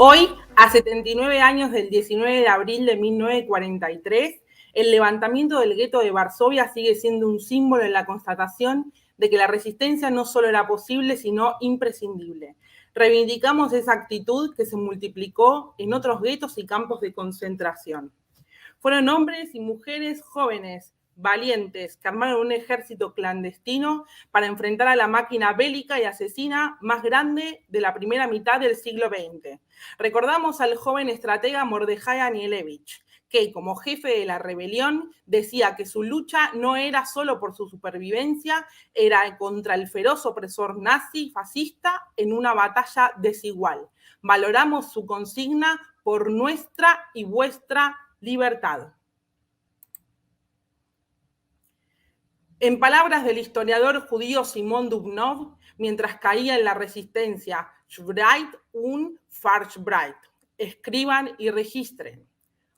Hoy, a 79 años del 19 de abril de 1943, el levantamiento del gueto de Varsovia sigue siendo un símbolo en la constatación de que la resistencia no solo era posible, sino imprescindible. Reivindicamos esa actitud que se multiplicó en otros guetos y campos de concentración. Fueron hombres y mujeres jóvenes, valientes, que armaron un ejército clandestino para enfrentar a la máquina bélica y asesina más grande de la primera mitad del siglo XX. Recordamos al joven estratega Mordejai Anielewicz, que como jefe de la rebelión decía que su lucha no era solo por su supervivencia, era contra el feroz opresor nazi fascista en una batalla desigual. Valoramos su consigna por nuestra y vuestra libertad. En palabras del historiador judío Simón Dubnov, mientras caía en la resistencia, schreibt und verschreibt, escriban y registren.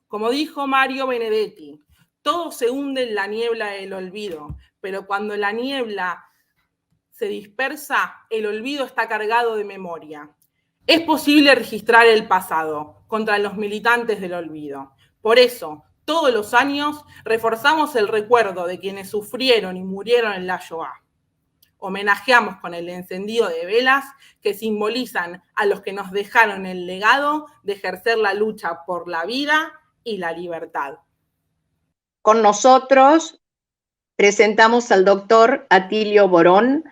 Como dijo Mario Benedetti, todo se hunde en la niebla del olvido, pero cuando la niebla se dispersa, el olvido está cargado de memoria. Es posible registrar el pasado contra los militantes del olvido. Por eso, todos los años reforzamos el recuerdo de quienes sufrieron y murieron en la Shoah. Homenajeamos con el encendido de velas que simbolizan a los que nos dejaron el legado de ejercer la lucha por la vida y la libertad. Con nosotros presentamos al doctor Atilio Borón.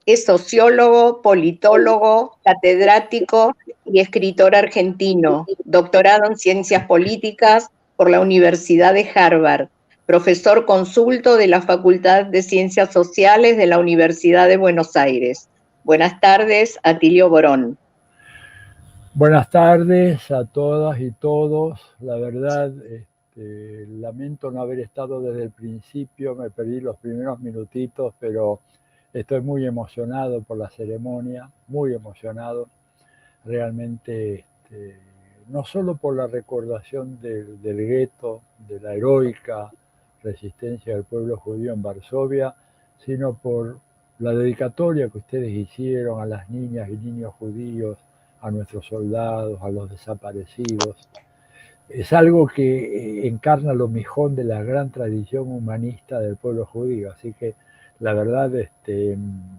Es sociólogo, politólogo, catedrático y escritor argentino, doctorado en Ciencias Políticas por la Universidad de Harvard, profesor consulto de la Facultad de Ciencias Sociales de la Universidad de Buenos Aires. Buenas tardes, Atilio Borón. Buenas tardes a todas y todos. La verdad, lamento no haber estado desde el principio, me perdí los primeros minutitos, pero estoy muy emocionado por la ceremonia, muy emocionado, realmente, no solo por la recordación del gueto, de la heroica resistencia del pueblo judío en Varsovia, sino por la dedicatoria que ustedes hicieron a las niñas y niños judíos, a nuestros soldados, a los desaparecidos. Es algo que encarna lo mejor de la gran tradición humanista del pueblo judío, así que la verdad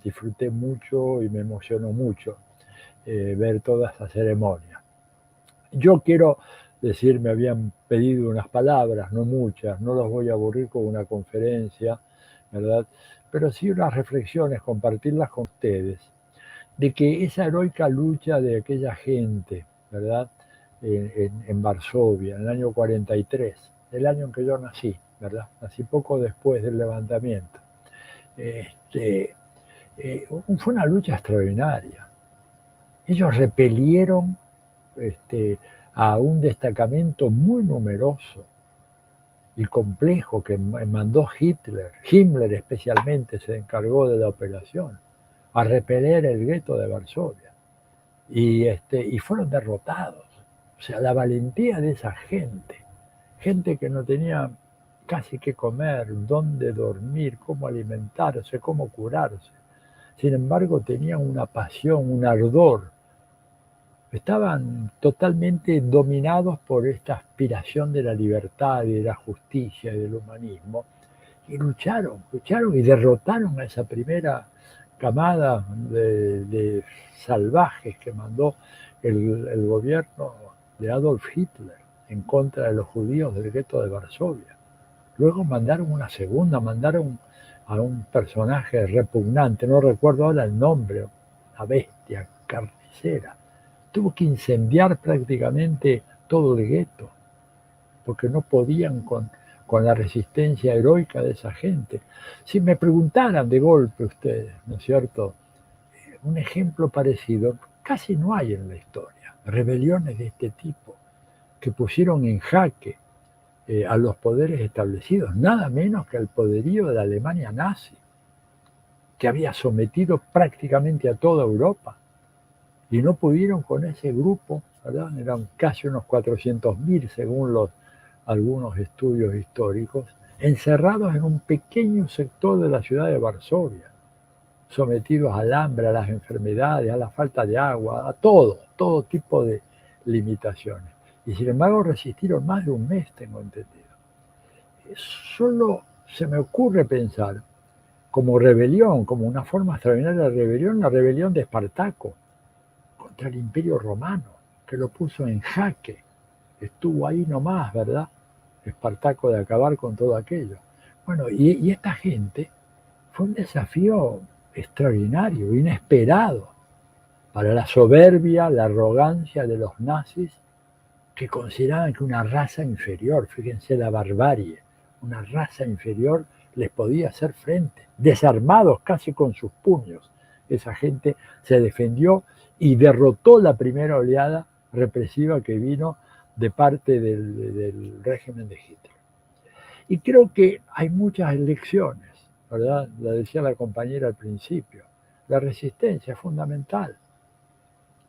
disfruté mucho y me emocionó mucho ver toda esta ceremonia. Yo quiero decir, me habían pedido unas palabras, no muchas, no los voy a aburrir con una conferencia, ¿verdad? Pero sí unas reflexiones, compartirlas con ustedes, de que esa heroica lucha de aquella gente, ¿verdad? En Varsovia, en el año 43, el año en que yo nací, ¿verdad? Nací poco después del levantamiento. Fue una lucha extraordinaria. Ellos repelieron a un destacamento muy numeroso y complejo que mandó Hitler. Himmler especialmente se encargó de la operación, a repeler el gueto de Varsovia. Y fueron derrotados. O sea, la valentía de esa gente que no tenía casi qué comer, dónde dormir, cómo alimentarse, cómo curarse. Sin embargo, tenían una pasión, un ardor. Estaban totalmente dominados por esta aspiración de la libertad y de la justicia y del humanismo. Y lucharon y derrotaron a esa primera camada de salvajes que mandó el gobierno de Adolf Hitler en contra de los judíos del gueto de Varsovia. Luego mandaron una segunda, mandaron a un personaje repugnante, no recuerdo ahora el nombre, una bestia carnicera. Tuvo que incendiar prácticamente todo el gueto, porque no podían con la resistencia heroica de esa gente. Si me preguntaran de golpe ustedes, ¿no es cierto?, un ejemplo parecido, casi no hay en la historia. Rebeliones de este tipo que pusieron en jaque a los poderes establecidos, nada menos que al poderío de la Alemania nazi, que había sometido prácticamente a toda Europa. Y no pudieron con ese grupo, ¿verdad? Eran casi unos 400.000 según algunos estudios históricos, encerrados en un pequeño sector de la ciudad de Varsovia, sometidos al hambre, a las enfermedades, a la falta de agua, a todo tipo de limitaciones. Y sin embargo resistieron más de un mes, tengo entendido. Solo se me ocurre pensar como rebelión, como una forma extraordinaria de rebelión, la rebelión de Espartaco contra el Imperio Romano, que lo puso en jaque. Estuvo ahí nomás, ¿verdad? Espartaco, de acabar con todo aquello. Bueno, y esta gente fue un desafío extraordinario, inesperado, para la soberbia, la arrogancia de los nazis, que consideraban que una raza inferior, fíjense la barbarie, una raza inferior les podía hacer frente, desarmados casi con sus puños. Esa gente se defendió y derrotó la primera oleada represiva que vino de parte del régimen de Hitler. Y creo que hay muchas lecciones, ¿verdad? La decía la compañera al principio. La resistencia es fundamental.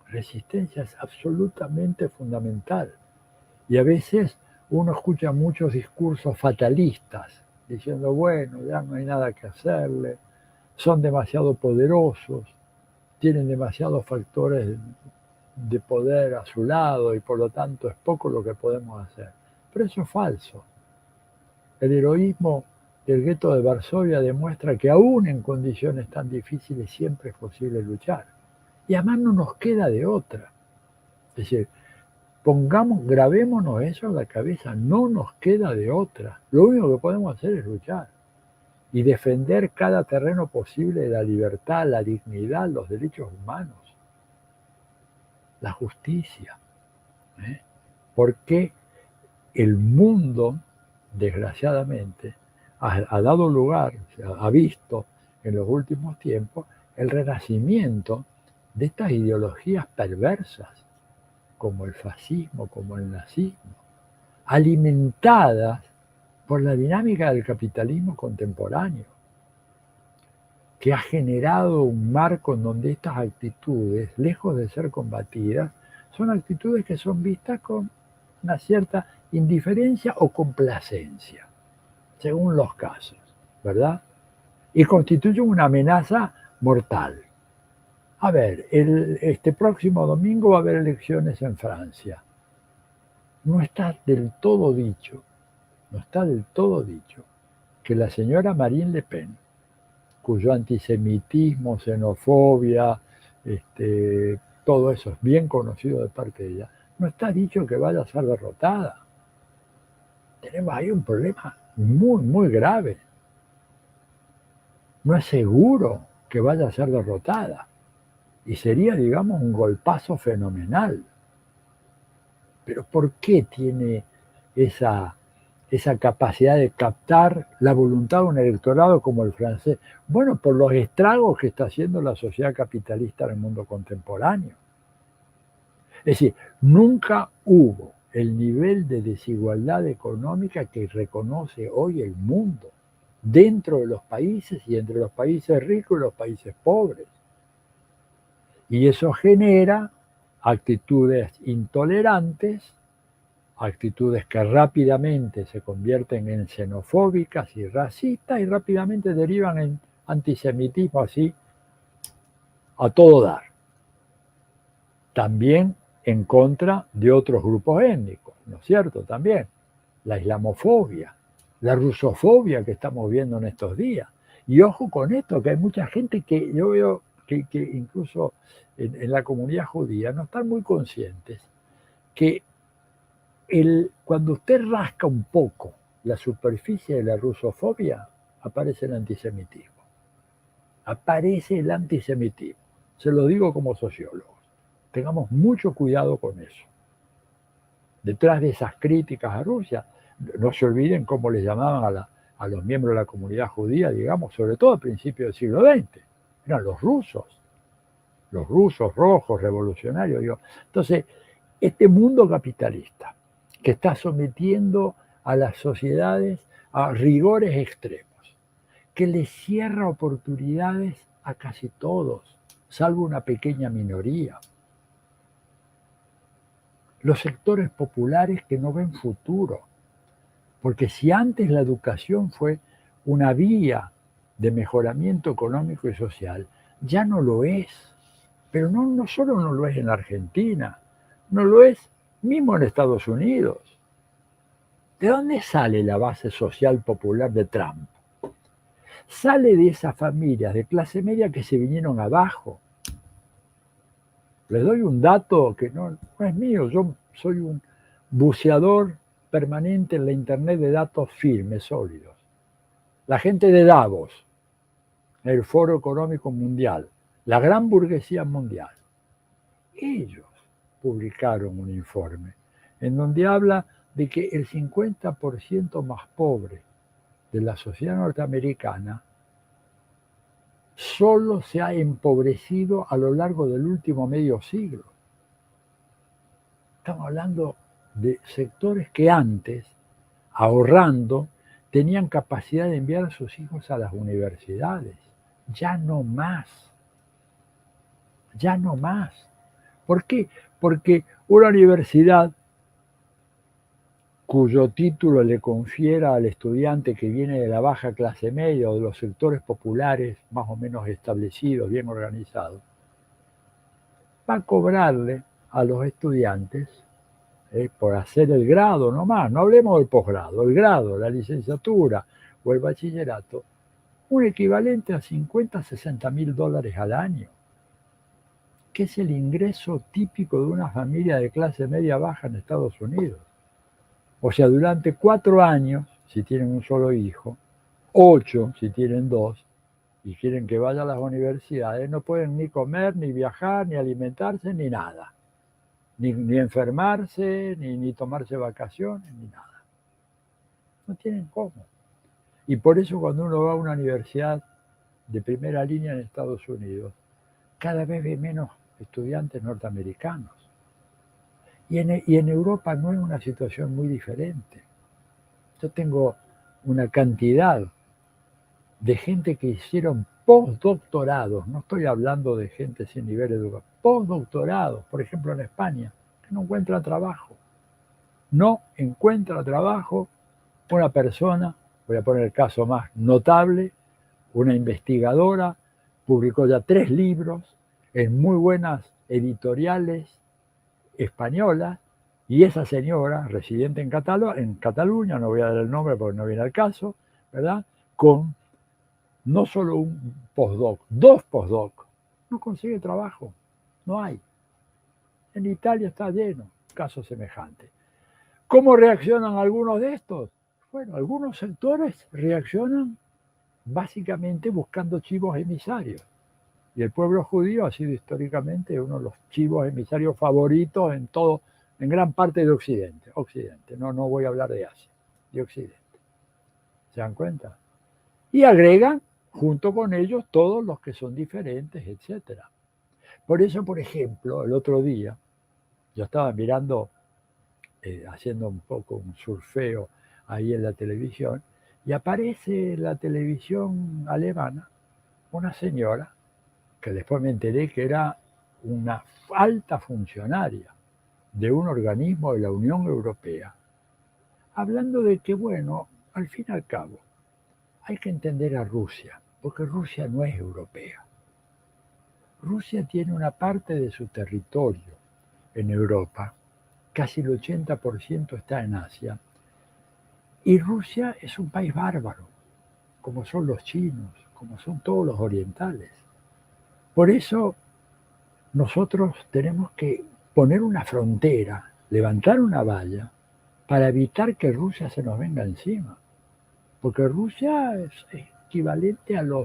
Resistencia es absolutamente fundamental. Y a veces uno escucha muchos discursos fatalistas, diciendo, bueno, ya no hay nada que hacerle, son demasiado poderosos, tienen demasiados factores de poder a su lado y por lo tanto es poco lo que podemos hacer. Pero eso es falso. El heroísmo del gueto de Varsovia demuestra que aún en condiciones tan difíciles siempre es posible luchar. Y además no nos queda de otra. Es decir, grabémonos eso en la cabeza, no nos queda de otra. Lo único que podemos hacer es luchar y defender cada terreno posible de la libertad, la dignidad, los derechos humanos, la justicia. Porque el mundo, desgraciadamente, ha dado lugar, ha visto en los últimos tiempos el renacimiento de estas ideologías perversas, como el fascismo, como el nazismo, alimentadas por la dinámica del capitalismo contemporáneo, que ha generado un marco en donde estas actitudes, lejos de ser combatidas, son actitudes que son vistas con una cierta indiferencia o complacencia, según los casos, ¿verdad? Y constituyen una amenaza mortal. A ver, este próximo domingo va a haber elecciones en Francia. No está del todo dicho que la señora Marine Le Pen, cuyo antisemitismo, xenofobia, todo eso es bien conocido de parte de ella, no está dicho que vaya a ser derrotada. Tenemos ahí un problema muy, muy grave. No es seguro que vaya a ser derrotada. Y sería, digamos, un golpazo fenomenal. Pero ¿por qué tiene esa capacidad de captar la voluntad de un electorado como el francés? Bueno, por los estragos que está haciendo la sociedad capitalista en el mundo contemporáneo. Es decir, nunca hubo el nivel de desigualdad económica que reconoce hoy el mundo, dentro de los países y entre los países ricos y los países pobres. Y eso genera actitudes intolerantes, actitudes que rápidamente se convierten en xenofóbicas y racistas y rápidamente derivan en antisemitismo así a todo dar. También en contra de otros grupos étnicos, ¿no es cierto? También la islamofobia, la rusofobia que estamos viendo en estos días. Y ojo con esto, que hay mucha gente que yo veo que incluso en la comunidad judía no están muy conscientes que cuando usted rasca un poco la superficie de la rusofobia, aparece el antisemitismo. Aparece el antisemitismo. Se lo digo como sociólogo. Tengamos mucho cuidado con eso. Detrás de esas críticas a Rusia, no se olviden cómo les llamaban a los miembros de la comunidad judía, digamos, sobre todo a principios del siglo XX. Eran los rusos rojos, revolucionarios. Digo. Entonces, este mundo capitalista que está sometiendo a las sociedades a rigores extremos, que les cierra oportunidades a casi todos, salvo una pequeña minoría. Los sectores populares que no ven futuro, porque si antes la educación fue una vía de mejoramiento económico y social, ya no lo es. Pero no solo no lo es en la Argentina, no lo es mismo en Estados Unidos. ¿De dónde sale la base social popular de Trump? Sale de esas familias de clase media que se vinieron abajo. Les doy un dato que no es mío, yo soy un buceador permanente en la internet de datos firmes, sólidos. La gente de Davos, el Foro Económico Mundial, la gran burguesía mundial, ellos publicaron un informe en donde habla de que el 50% más pobre de la sociedad norteamericana solo se ha empobrecido a lo largo del último medio siglo. Estamos hablando de sectores que antes, ahorrando, tenían capacidad de enviar a sus hijos a las universidades. Ya no más. Ya no más. ¿Por qué? Porque una universidad cuyo título le confiera al estudiante que viene de la baja clase media o de los sectores populares más o menos establecidos, bien organizados, va a cobrarle a los estudiantes por hacer el grado nomás, no hablemos del posgrado, el grado, la licenciatura o el bachillerato, un equivalente a 50, 60 mil dólares al año, que es el ingreso típico de una familia de clase media baja en Estados Unidos. O sea, durante 4 años, si tienen un solo hijo, 8 si tienen 2, y quieren que vaya a las universidades, no pueden ni comer, ni viajar, ni alimentarse, ni nada. Ni enfermarse, ni tomarse vacaciones, ni nada. No tienen cómo. Y por eso cuando uno va a una universidad de primera línea en Estados Unidos, cada vez ve menos estudiantes norteamericanos. Y en Europa no es una situación muy diferente. Yo tengo una cantidad de gente que hicieron postdoctorados, no estoy hablando de gente sin nivel educativo, postdoctorados, por ejemplo en España, que no encuentra trabajo. No encuentra trabajo una persona, voy a poner el caso más notable, una investigadora, publicó ya 3 libros en muy buenas editoriales española, y esa señora, residente en Cataluña, no voy a dar el nombre porque no viene al caso, ¿verdad? Con no solo un postdoc, 2 postdoc, no consigue trabajo, no hay. En Italia está lleno, casos semejantes. ¿Cómo reaccionan algunos de estos? Bueno, algunos sectores reaccionan básicamente buscando chivos emisarios. Y el pueblo judío ha sido históricamente uno de los chivos emisarios favoritos en gran parte de Occidente. No voy a hablar de Asia, de Occidente. ¿Se dan cuenta? Y agregan junto con ellos todos los que son diferentes, etc. Por eso, por ejemplo, el otro día, yo estaba mirando, haciendo un poco un surfeo ahí en la televisión, y aparece en la televisión alemana una señora que después me enteré que era una alta funcionaria de un organismo de la Unión Europea, hablando de que, bueno, al fin y al cabo, hay que entender a Rusia, porque Rusia no es europea. Rusia tiene una parte de su territorio en Europa, casi el 80% está en Asia, y Rusia es un país bárbaro, como son los chinos, como son todos los orientales. Por eso nosotros tenemos que poner una frontera, levantar una valla para evitar que Rusia se nos venga encima. Porque Rusia es equivalente al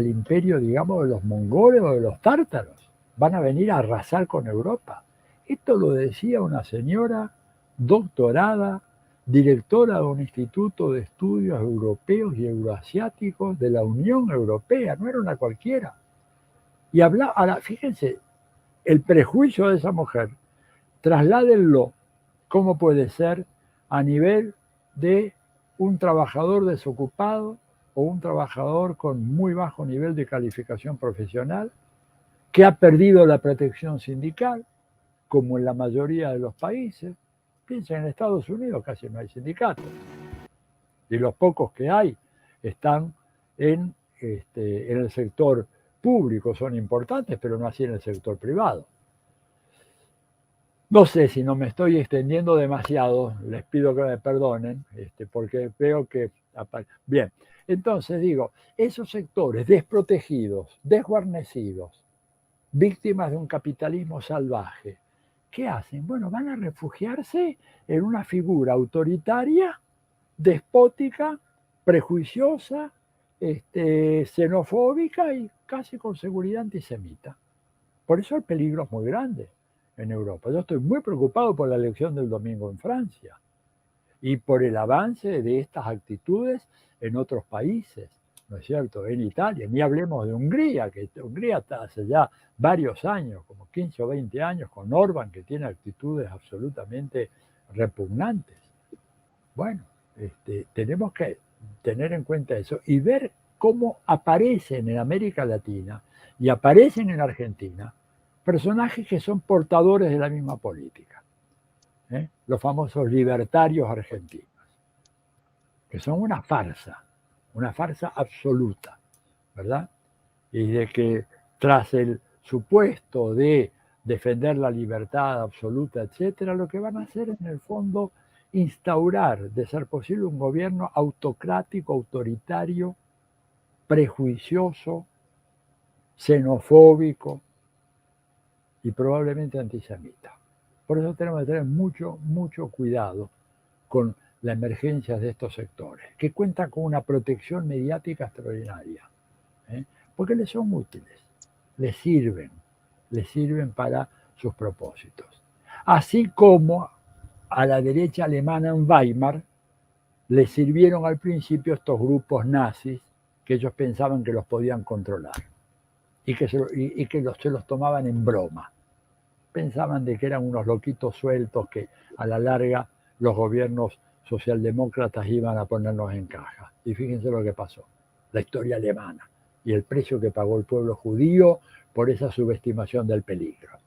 imperio, digamos, de los mongoles o de los tártaros. Van a venir a arrasar con Europa. Esto lo decía una señora doctorada, directora de un instituto de estudios europeos y euroasiáticos de la Unión Europea, no era una cualquiera. Y ahora, fíjense, el prejuicio de esa mujer, trasládenlo cómo puede ser a nivel de un trabajador desocupado o un trabajador con muy bajo nivel de calificación profesional, que ha perdido la protección sindical, como en la mayoría de los países. Piensen, en Estados Unidos casi no hay sindicatos, y los pocos que hay están en el sector público, son importantes, pero no así en el sector privado. No sé si no me estoy extendiendo demasiado, les pido que me perdonen, porque veo que... Bien, entonces digo, esos sectores desprotegidos, desguarnecidos, víctimas de un capitalismo salvaje, ¿qué hacen? Bueno, van a refugiarse en una figura autoritaria, despótica, prejuiciosa, xenofóbica y casi con seguridad antisemita. Por eso el peligro es muy grande en Europa. Yo estoy muy preocupado por la elección del domingo en Francia y por el avance de estas actitudes en otros países, ¿no es cierto? En Italia, ni hablemos de Hungría, que Hungría está hace ya varios años, como 15 o 20 años, con Orbán, que tiene actitudes absolutamente repugnantes. Bueno, tenemos que tener en cuenta eso y ver cómo aparecen en América Latina y aparecen en Argentina personajes que son portadores de la misma política, los famosos libertarios argentinos, que son una farsa absoluta, ¿verdad? Y de que tras el supuesto de defender la libertad absoluta, etcétera, lo que van a hacer en el fondo instaurar, de ser posible, un gobierno autocrático, autoritario, prejuicioso, xenofóbico y probablemente antisemita. Por eso tenemos que tener mucho, mucho cuidado con la emergencia de estos sectores, que cuentan con una protección mediática extraordinaria, porque les son útiles, les sirven para sus propósitos. Así como a la derecha alemana en Weimar les sirvieron al principio estos grupos nazis que ellos pensaban que los podían controlar y que se los tomaban en broma. Pensaban de que eran unos loquitos sueltos que a la larga los gobiernos socialdemócratas iban a ponernos en caja. Y fíjense lo que pasó, la historia alemana y el precio que pagó el pueblo judío por esa subestimación del peligro.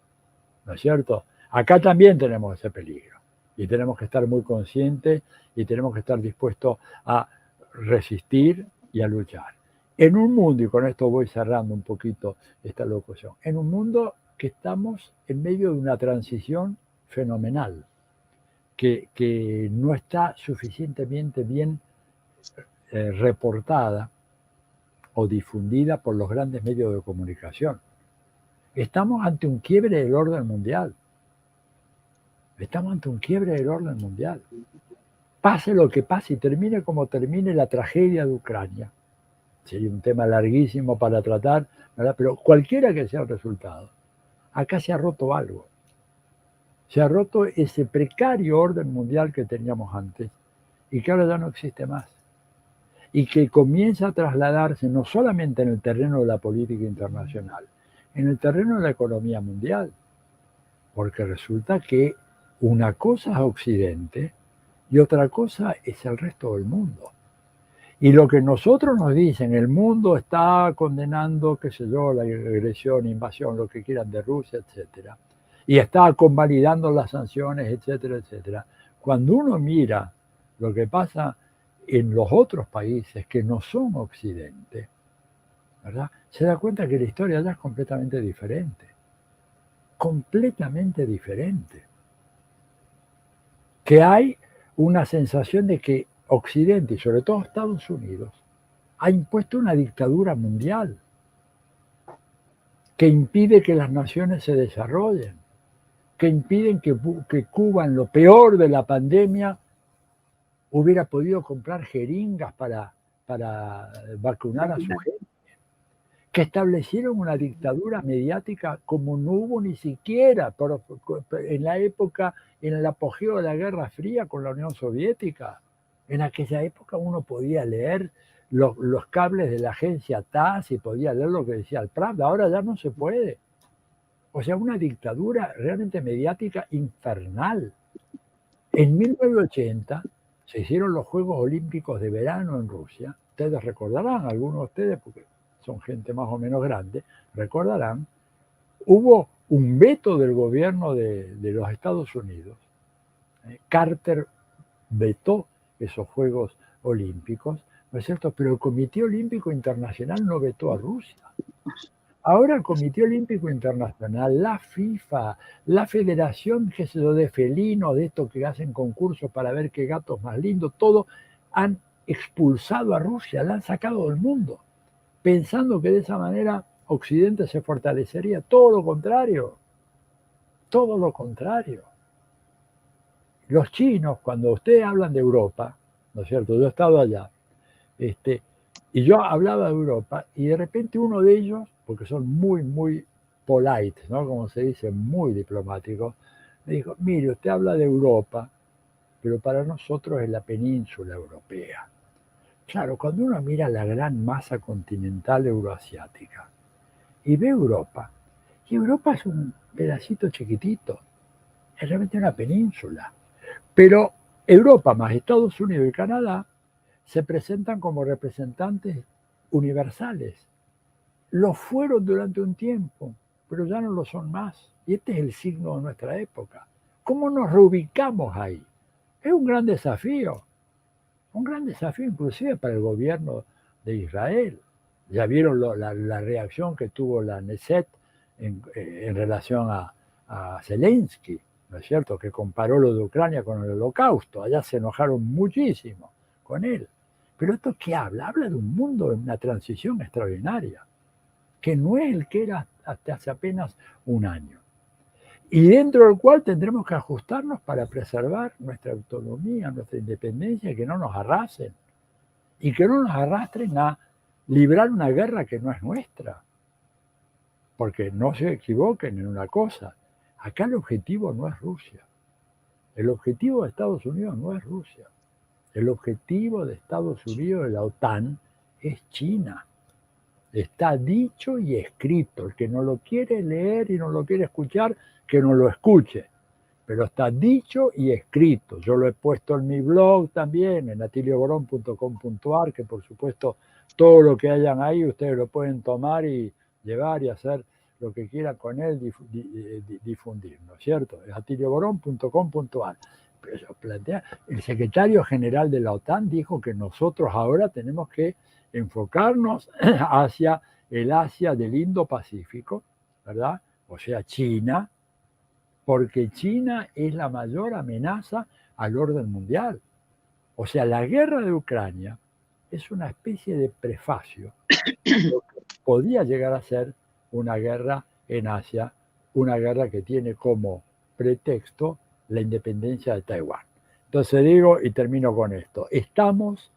¿No es cierto? Acá también tenemos ese peligro y tenemos que estar muy conscientes y tenemos que estar dispuestos a resistir y a luchar. En un mundo, y con esto voy cerrando un poquito esta locución, en un mundo que estamos en medio de una transición fenomenal, que no está suficientemente bien reportada o difundida por los grandes medios de comunicación. Estamos ante un quiebre del orden mundial. Estamos ante un quiebre del orden mundial. Pase lo que pase y termine como termine la tragedia de Ucrania. Sería un tema larguísimo para tratar, ¿verdad? Pero cualquiera que sea el resultado, acá se ha roto algo. Se ha roto ese precario orden mundial que teníamos antes y que ahora ya no existe más. Y que comienza a trasladarse no solamente en el terreno de la política internacional, en el terreno de la economía mundial. Porque resulta que una cosa es Occidente y otra cosa es el resto del mundo. Y lo que nosotros nos dicen, el mundo está condenando, qué sé yo, la agresión, invasión, lo que quieran de Rusia, etcétera, y está convalidando las sanciones, etcétera, etcétera. Cuando uno mira lo que pasa en los otros países que no son Occidente, ¿verdad?, se da cuenta que la historia ya es completamente diferente. Completamente diferente. Que hay una sensación de que Occidente, y sobre todo Estados Unidos, ha impuesto una dictadura mundial que impide que las naciones se desarrollen, que impiden que Cuba, en lo peor de la pandemia, hubiera podido comprar jeringas para vacunar a su gente, que establecieron una dictadura mediática como no hubo ni siquiera en la época, en el apogeo de la Guerra Fría con la Unión Soviética. En aquella época uno podía leer los cables de la agencia TASS y podía leer lo que decía el Pravda. Ahora ya no se puede. O sea, una dictadura realmente mediática infernal. En 1980 se hicieron los Juegos Olímpicos de Verano en Rusia. Ustedes recordarán, algunos de ustedes, porque son gente más o menos grande, recordarán, hubo un veto del gobierno de los Estados Unidos. Carter vetó esos Juegos Olímpicos, ¿no es cierto? Pero el Comité Olímpico Internacional no vetó a Rusia. Ahora el Comité Olímpico Internacional, la FIFA, la Federación, qué sé yo, de felinos, de estos que hacen concursos para ver qué gatos más lindos, todos han expulsado a Rusia, la han sacado del mundo, pensando que de esa manera Occidente se fortalecería. Todo lo contrario, todo lo contrario. Los chinos, cuando ustedes hablan de Europa, ¿no es cierto? Yo he estado allá, y yo hablaba de Europa, y de repente uno de ellos, porque son muy, muy polite, ¿no? Como se dice, muy diplomáticos, me dijo, mire, usted habla de Europa, pero para nosotros es la península europea. Claro, cuando uno mira la gran masa continental euroasiática y ve Europa, y Europa es un pedacito chiquitito, es realmente una península, pero Europa más Estados Unidos y Canadá se presentan como representantes universales. Lo fueron durante un tiempo, pero ya no lo son más. Y este es el signo de nuestra época. ¿Cómo nos reubicamos ahí? Es un gran desafío inclusive para el gobierno de Israel. Ya vieron la reacción que tuvo la Knesset en relación a Zelensky, ¿no es cierto? Que comparó lo de Ucrania con el Holocausto. Allá se enojaron muchísimo con él. Pero esto ¿qué habla? Habla de un mundo en una transición extraordinaria, que no es el que era hasta hace apenas un año. Y dentro del cual tendremos que ajustarnos para preservar nuestra autonomía, nuestra independencia, y que no nos arrasen. Y que no nos arrastren a librar una guerra que no es nuestra. Porque no se equivoquen en una cosa. Acá el objetivo no es Rusia. El objetivo de Estados Unidos no es Rusia. El objetivo de Estados Unidos, de la OTAN, es China. Está dicho y escrito. El que no lo quiere leer y no lo quiere escuchar, que no lo escuche. Pero está dicho y escrito. Yo lo he puesto en mi blog también, en atilioborón.com.ar, que por supuesto todo lo que hayan ahí ustedes lo pueden tomar y llevar y hacer lo que quieran con él, difundir, ¿no es cierto? Es atilioborón.com.ar. Pero eso plantea, el secretario general de la OTAN dijo que nosotros ahora tenemos que enfocarnos hacia el Asia del Indo-Pacífico, ¿verdad? O sea, China, porque China es la mayor amenaza al orden mundial. O sea, la guerra de Ucrania es una especie de prefacio de lo que podía llegar a ser una guerra en Asia, una guerra que tiene como pretexto la independencia de Taiwán. Entonces digo, y termino con esto, estamos,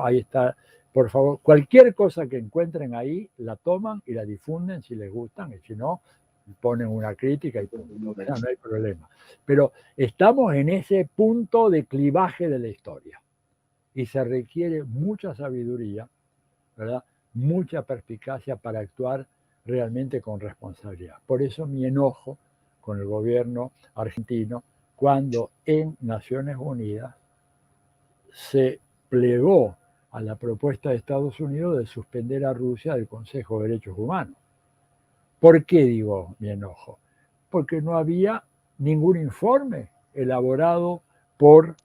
ahí está, por favor, cualquier cosa que encuentren ahí, la toman y la difunden si les gustan, y si no, ponen una crítica y punto, ¿verdad? No hay problema. Pero estamos en ese punto de clivaje de la historia y se requiere mucha sabiduría, ¿verdad? Mucha perspicacia para actuar realmente con responsabilidad. Por eso mi enojo con el gobierno argentino cuando en Naciones Unidas se plegó a la propuesta de Estados Unidos de suspender a Rusia del Consejo de Derechos Humanos. ¿Por qué digo mi enojo? Porque no había ningún informe elaborado por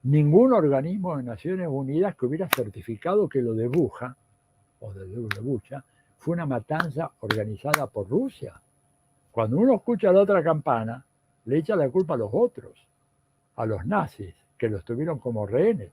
ningún organismo de Naciones Unidas que hubiera certificado que lo de Bucha o de Bucha fue una matanza organizada por Rusia. Cuando uno escucha la otra campana, le echa la culpa a los otros, a los nazis, que los tuvieron como rehenes.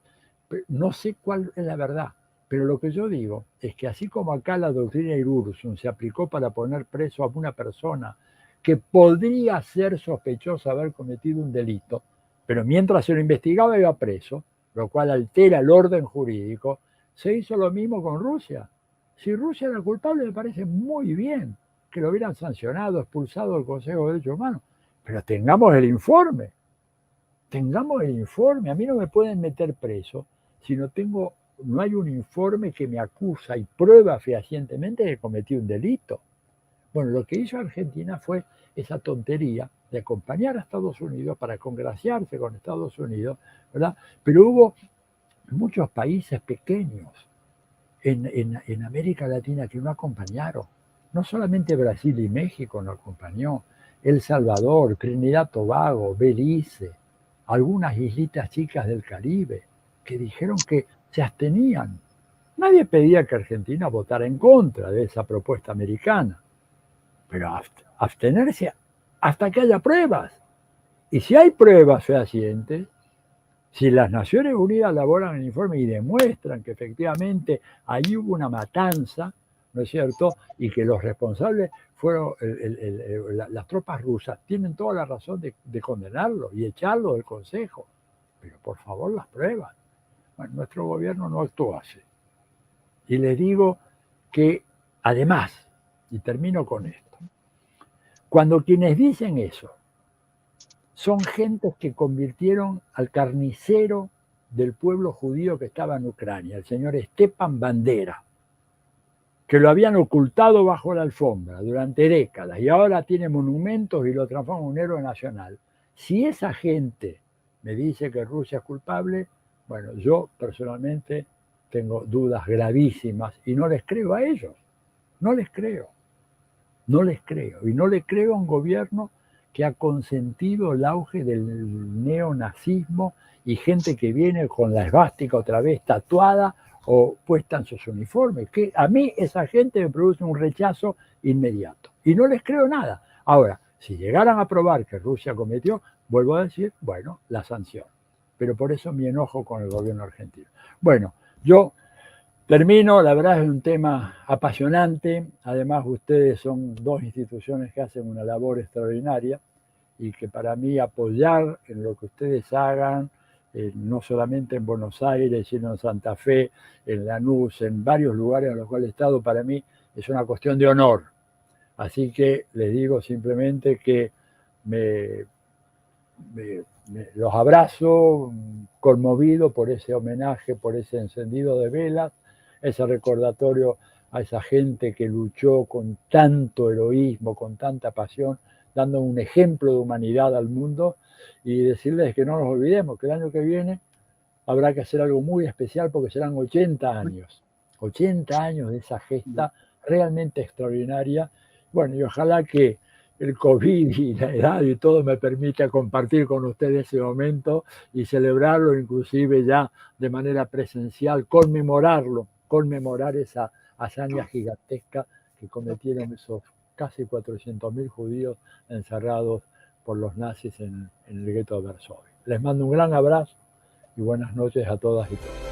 No sé cuál es la verdad, pero lo que yo digo es que así como acá la doctrina Irursum se aplicó para poner preso a una persona que podría ser sospechosa de haber cometido un delito, pero mientras se lo investigaba iba preso, lo cual altera el orden jurídico, se hizo lo mismo con Rusia. Si Rusia era culpable, me parece muy bien que lo hubieran sancionado, expulsado del Consejo de Derechos Humanos, pero tengamos el informe. A mí no me pueden meter preso si no hay un informe que me acusa y prueba fehacientemente que cometí un delito. Bueno, lo que hizo Argentina fue esa tontería de acompañar a Estados Unidos para congraciarse con Estados Unidos, ¿verdad? Pero hubo muchos países pequeños en América Latina que no acompañaron. No solamente Brasil y México no acompañó, El Salvador, Trinidad Tobago, Belice, algunas islitas chicas del Caribe, que dijeron que se abstenían. Nadie pedía que Argentina votara en contra de esa propuesta americana. pero abstenerse hasta que haya pruebas. Y si hay pruebas fehacientes, si las Naciones Unidas elaboran el informe y demuestran que efectivamente ahí hubo una matanza, ¿no es cierto? Y que los responsables fueron las tropas rusas, tienen toda la razón de condenarlo y echarlo del Consejo. Pero por favor las pruebas. Bueno, nuestro gobierno no actuó así. Y les digo que además, y termino con esto, cuando quienes dicen eso son gentes que convirtieron al carnicero del pueblo judío que estaba en Ucrania, el señor Stepan Bandera, que lo habían ocultado bajo la alfombra durante décadas y ahora tiene monumentos y lo transforma en un héroe nacional. Si esa gente me dice que Rusia es culpable, bueno, yo personalmente tengo dudas gravísimas y no les creo a ellos, no les creo, no les creo. Y no les creo a un gobierno que ha consentido el auge del neonazismo y gente que viene con la esvástica otra vez tatuada o puesta en sus uniformes, que a mí esa gente me produce un rechazo inmediato. Y no les creo nada. Ahora, si llegaran a probar que Rusia cometió, vuelvo a decir, bueno, la sanción. Pero por eso mi enojo con el gobierno argentino. Bueno, yo termino, la verdad es un tema apasionante, además ustedes son dos instituciones que hacen una labor extraordinaria y que para mí apoyar en lo que ustedes hagan, no solamente en Buenos Aires, sino en Santa Fe, en Lanús, en varios lugares en los cuales he estado, para mí es una cuestión de honor. Así que les digo simplemente que los abrazo, conmovido por ese homenaje, por ese encendido de velas, ese recordatorio a esa gente que luchó con tanto heroísmo, con tanta pasión, dando un ejemplo de humanidad al mundo, y decirles que no nos olvidemos, que el año que viene habrá que hacer algo muy especial porque serán 80 años de esa gesta realmente extraordinaria. Bueno, y ojalá que el COVID y la edad y todo me permita compartir con ustedes ese momento y celebrarlo inclusive ya de manera presencial, conmemorar esa hazaña gigantesca que cometieron esos casi 400.000 judíos encerrados por los nazis en el gueto de Varsovia. Les mando un gran abrazo y buenas noches a todas y todos.